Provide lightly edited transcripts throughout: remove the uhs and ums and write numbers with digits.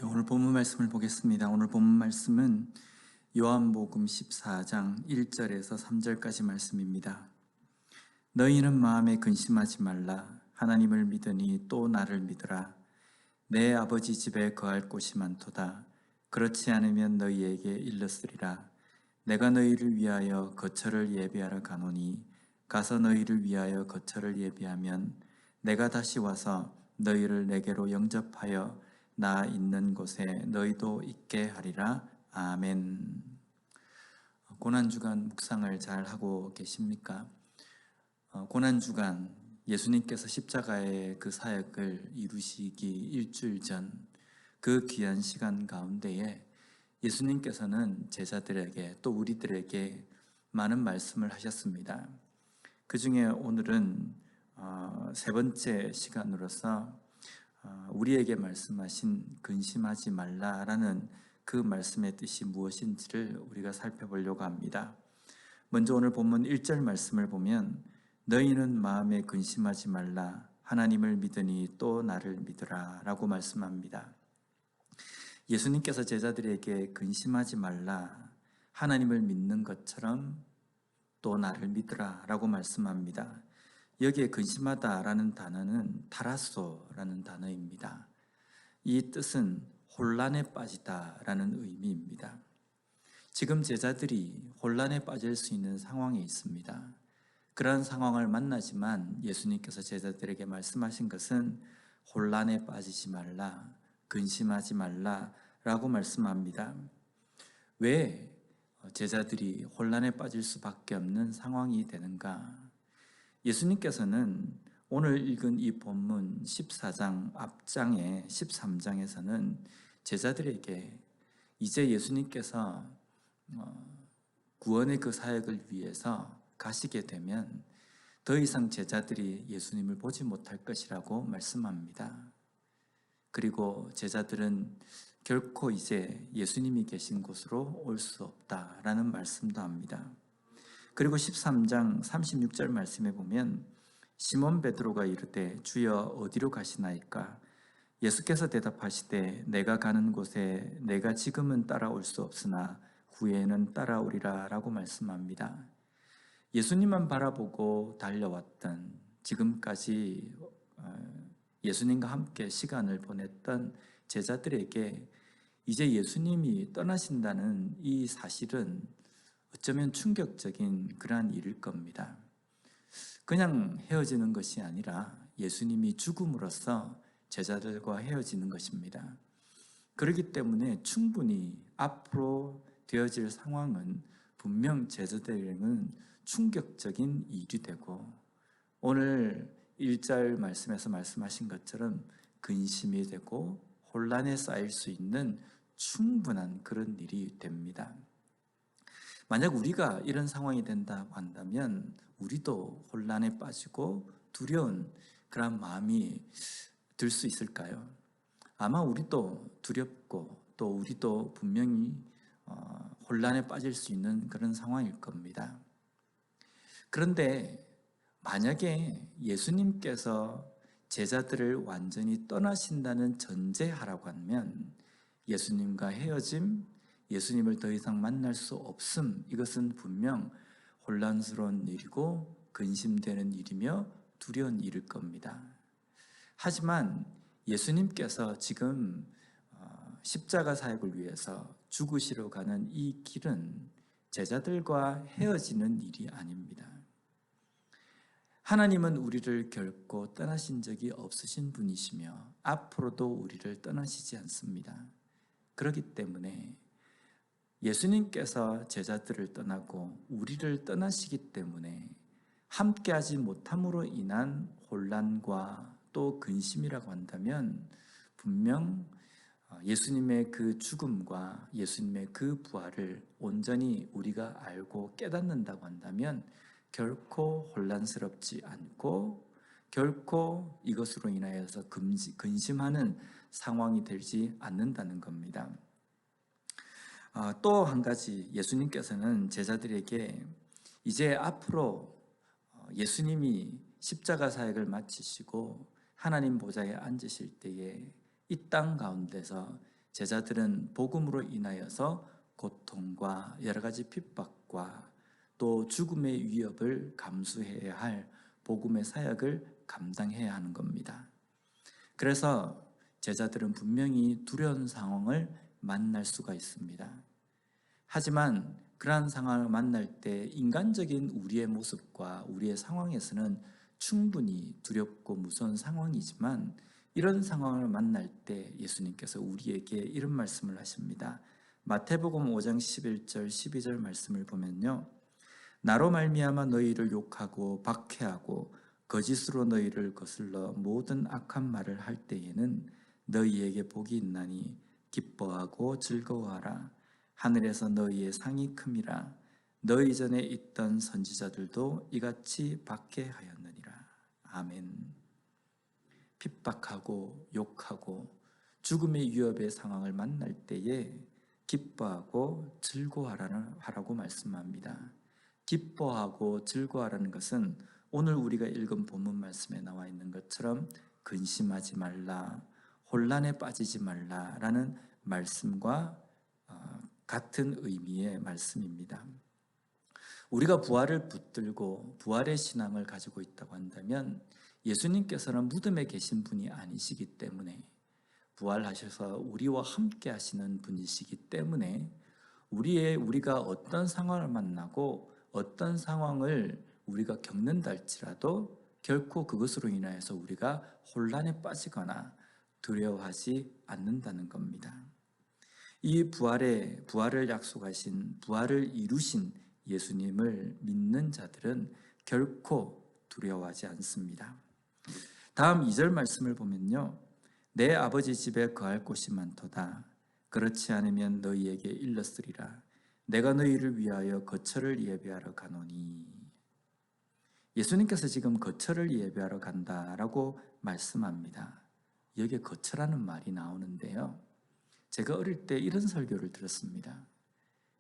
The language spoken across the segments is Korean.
오늘 본문 말씀을 보겠습니다. 오늘 본문 말씀은 요한복음 14장 1절에서 3절까지 말씀입니다. 너희는 마음에 근심하지 말라. 하나님을 믿으니 또 나를 믿으라. 내 아버지 집에 거할 곳이 많도다. 그렇지 않으면 너희에게 일렀으리라. 내가 너희를 위하여 거처를 예비하러 가노니 가서 너희를 위하여 거처를 예비하면 내가 다시 와서 너희를 내게로 영접하여 나 있는 곳에 너희도 있게 하리라. 아멘. 고난주간 묵상을 잘 하고 계십니까? 고난주간 예수님께서 십자가의 그 사역을 이루시기 일주일 전 그 귀한 시간 가운데에 예수님께서는 제자들에게 또 우리들에게 많은 말씀을 하셨습니다. 그 중에 오늘은 세 번째 시간으로서 우리에게 말씀하신 근심하지 말라라는 그 말씀의 뜻이 무엇인지를 우리가 살펴보려고 합니다. 먼저 오늘 본문 1절 말씀을 보면 너희는 마음에 근심하지 말라. 하나님을 믿으니 또 나를 믿으라 라고 말씀합니다. 예수님께서 제자들에게 근심하지 말라. 하나님을 믿는 것처럼 또 나를 믿으라 라고 말씀합니다. 여기에 근심하다라는 단어는 타라소라는 단어입니다. 이 뜻은 혼란에 빠지다라는 의미입니다. 지금 제자들이 혼란에 빠질 수 있는 상황에 있습니다. 그러한 상황을 만나지만 예수님께서 제자들에게 말씀하신 것은 혼란에 빠지지 말라, 근심하지 말라라고 말씀합니다. 왜 제자들이 혼란에 빠질 수밖에 없는 상황이 되는가? 예수님께서는 오늘 읽은 이 본문 14장 앞장의 13장에서는 제자들에게 이제 예수님께서 구원의 그 사역을 위해서 가시게 되면 더 이상 제자들이 예수님을 보지 못할 것이라고 말씀합니다. 그리고 제자들은 결코 이제 예수님이 계신 곳으로 올 수 없다라는 말씀도 합니다. 그리고 13장 36절 말씀에 보면 시몬 베드로가 이르되 주여 어디로 가시나이까? 예수께서 대답하시되 내가 가는 곳에 내가 지금은 따라올 수 없으나 후에는 따라오리라 라고 말씀합니다. 예수님만 바라보고 달려왔던 지금까지 예수님과 함께 시간을 보냈던 제자들에게 이제 예수님이 떠나신다는 이 사실은 어쩌면 충격적인 그러한 일일 겁니다. 그냥 헤어지는 것이 아니라 예수님이 죽음으로써 제자들과 헤어지는 것입니다. 그렇기 때문에 충분히 앞으로 되어질 상황은 분명 제자들에게는 충격적인 일이 되고 오늘 1절 말씀에서 말씀하신 것처럼 근심이 되고 혼란에 쌓일 수 있는 충분한 그런 일이 됩니다. 만약 우리가 이런 상황이 된다고 한다면 우리도 혼란에 빠지고 두려운 그런 마음이 들 수 있을까요? 아마 우리도 두렵고 또 우리도 분명히 혼란에 빠질 수 있는 그런 상황일 겁니다. 그런데 만약에 예수님께서 제자들을 완전히 떠나신다는 전제하라고 하면 예수님과 헤어짐, 예수님을 더 이상 만날 수 없음, 이것은 분명 혼란스러운 일이고 근심되는 일이며 두려운 일일 겁니다. 하지만 예수님께서 지금 십자가 사역을 위해서 죽으시러 가는 이 길은 제자들과 헤어지는 일이 아닙니다. 하나님은 우리를 결코 떠나신 적이 없으신 분이시며 앞으로도 우리를 떠나시지 않습니다. 그렇기 때문에 예수님께서 제자들을 떠나고 우리를 떠나시기 때문에 함께하지 못함으로 인한 혼란과 또 근심이라고 한다면 분명 예수님의 그 죽음과 예수님의 그 부활을 온전히 우리가 알고 깨닫는다고 한다면 결코 혼란스럽지 않고 결코 이것으로 인하여서 근심하는 상황이 되지 않는다는 겁니다. 또 한 가지 예수님께서는 제자들에게 이제 앞으로 예수님이 십자가 사역을 마치시고 하나님 보좌에 앉으실 때에 이 땅 가운데서 제자들은 복음으로 인하여서 고통과 여러 가지 핍박과 또 죽음의 위협을 감수해야 할 복음의 사역을 감당해야 하는 겁니다. 그래서 제자들은 분명히 두려운 상황을 만날 수가 있습니다. 하지만 그러한 상황을 만날 때 인간적인 우리의 모습과 우리의 상황에서는 충분히 두렵고 무서운 상황이지만 이런 상황을 만날 때 예수님께서 우리에게 이런 말씀을 하십니다. 마태복음 5장 11절 12절 말씀을 보면요, 나로 말미암아 너희를 욕하고 박해하고 거짓으로 너희를 거슬러 모든 악한 말을 할 때에는 너희에게 복이 있나니 기뻐하고 즐거워하라. 하늘에서 너희의 상이 큼이라. 너희 전에 있던 선지자들도 이같이 박해하였느니라. 아멘. 핍박하고 욕하고 죽음의 위협의 상황을 만날 때에 기뻐하고 즐거워하라고 말씀합니다. 기뻐하고 즐거워하라는 것은 오늘 우리가 읽은 본문 말씀에 나와 있는 것처럼 근심하지 말라, 혼란에 빠지지 말라라는 말씀과 같은 의미의 말씀입니다. 우리가 부활을 붙들고 부활의 신앙을 가지고 있다고 한다면 예수님께서는 무덤에 계신 분이 아니시기 때문에, 부활하셔서 우리와 함께 하시는 분이시기 때문에 우리가 어떤 상황을 만나고 어떤 상황을 우리가 겪는다 할지라도 결코 그것으로 인하여서 우리가 혼란에 빠지거나 두려워하지 않는다는 겁니다. 이 부활을 약속하신, 부활을 이루신 예수님을 믿는 자들은 결코 두려워하지 않습니다. 다음 2절 말씀을 보면요, 내 아버지 집에 거할 곳이 많도다. 그렇지 않으면 너희에게 일렀으리라. 내가 너희를 위하여 거처를 예비하러 가노니. 예수님께서 지금 거처를 예비하러 간다라고 말씀합니다. 여기에 거처라는 말이 나오는데요, 제가 어릴 때 이런 설교를 들었습니다.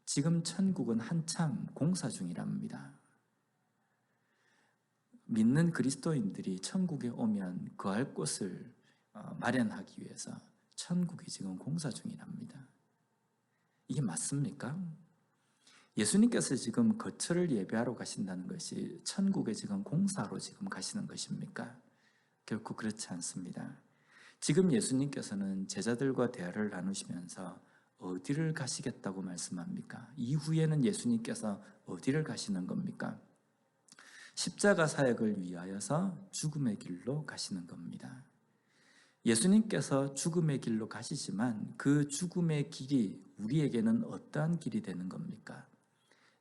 지금 천국은 한참 공사 중이랍니다. 믿는 그리스도인들이 천국에 오면 거할 곳을 마련하기 위해서 천국이 지금 공사 중이랍니다. 이게 맞습니까? 예수님께서 지금 거처를 예배하러 가신다는 것이 천국에 지금 공사로 지금 가시는 것입니까? 결코 그렇지 않습니다. 지금 예수님께서는 제자들과 대화를 나누시면서 어디를 가시겠다고 말씀합니까? 이후에는 예수님께서 어디를 가시는 겁니까? 십자가 사역을 위하여서 죽음의 길로 가시는 겁니다. 예수님께서 죽음의 길로 가시지만 그 죽음의 길이 우리에게는 어떠한 길이 되는 겁니까?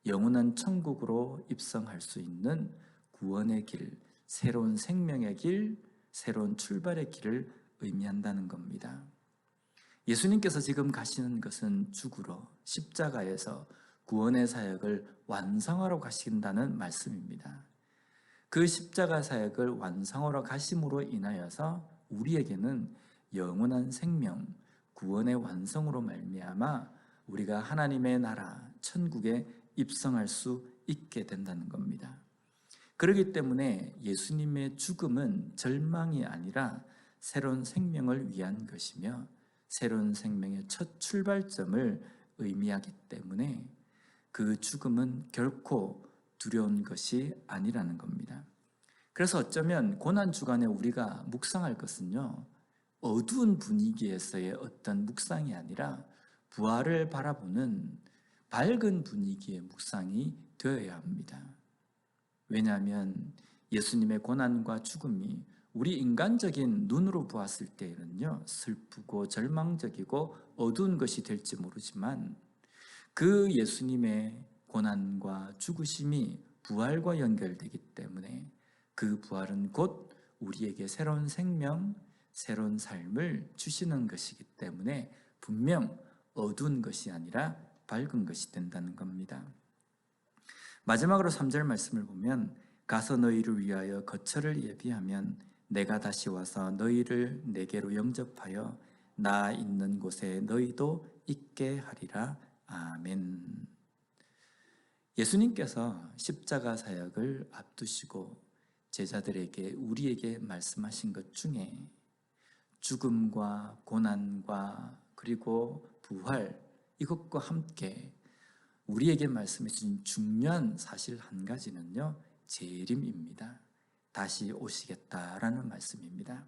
영원한 천국으로 입성할 수 있는 구원의 길, 새로운 생명의 길, 새로운 출발의 길을 의미한다는 겁니다. 예수님께서 지금 가시는 것은 죽으러 십자가에서 구원의 사역을 완성하러 가신다는 말씀입니다. 그 십자가 사역을 완성하러 가심으로 인하여서 우리에게는 영원한 생명, 구원의 완성으로 말미암아 우리가 하나님의 나라, 천국에 입성할 수 있게 된다는 겁니다. 그렇기 때문에 예수님의 죽음은 절망이 아니라 새로운 생명을 위한 것이며 새로운 생명의 첫 출발점을 의미하기 때문에 그 죽음은 결코 두려운 것이 아니라는 겁니다. 그래서 어쩌면 고난주간에 우리가 묵상할 것은요, 어두운 분위기에서의 어떤 묵상이 아니라 부활을 바라보는 밝은 분위기의 묵상이 되어야 합니다. 왜냐하면 예수님의 고난과 죽음이 우리 인간적인 눈으로 보았을 때에는요, 슬프고 절망적이고 어두운 것이 될지 모르지만 그 예수님의 고난과 죽으심이 부활과 연결되기 때문에 그 부활은 곧 우리에게 새로운 생명, 새로운 삶을 주시는 것이기 때문에 분명 어두운 것이 아니라 밝은 것이 된다는 겁니다. 마지막으로 3절 말씀을 보면 가서 너희를 위하여 거처를 예비하면 내가 다시 와서 너희를 내게로 영접하여 나 있는 곳에 너희도 있게 하리라. 아멘. 예수님께서 십자가 사역을 앞두시고 제자들에게, 우리에게 말씀하신 것 중에 죽음과 고난과 그리고 부활, 이것과 함께 우리에게 말씀해 주신 중요한 사실 한 가지는요, 재림입니다. 다시 오시겠다라는 말씀입니다.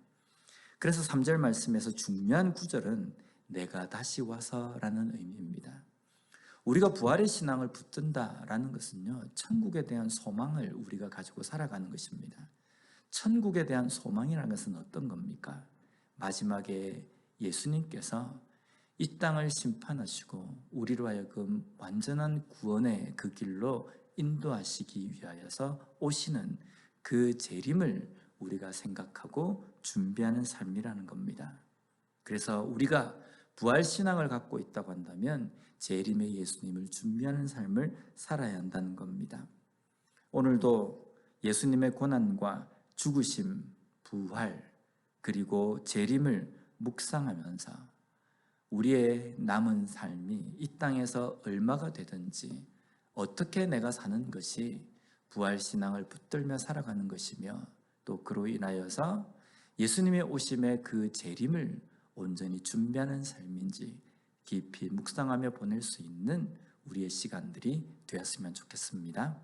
그래서 3절 말씀에서 중요한 구절은 내가 다시 와서라는 의미입니다. 우리가 부활의 신앙을 붙든다라는 것은요, 천국에 대한 소망을 우리가 가지고 살아가는 것입니다. 천국에 대한 소망이라는 것은 어떤 겁니까? 마지막에 예수님께서 이 땅을 심판하시고 우리로 하여금 완전한 구원의 그 길로 인도하시기 위하여서 오시는 그 재림을 우리가 생각하고 준비하는 삶이라는 겁니다. 그래서 우리가 부활 신앙을 갖고 있다고 한다면 재림의 예수님을 준비하는 삶을 살아야 한다는 겁니다. 오늘도 예수님의 고난과 죽으심, 부활, 그리고 재림을 묵상하면서 우리의 남은 삶이 이 땅에서 얼마가 되든지 어떻게 내가 사는 것이 부활 신앙을 붙들며 살아가는 것이며 또 그로 인하여서 예수님의 오심의 그 재림을 온전히 준비하는 삶인지 깊이 묵상하며 보낼 수 있는 우리의 시간들이 되었으면 좋겠습니다.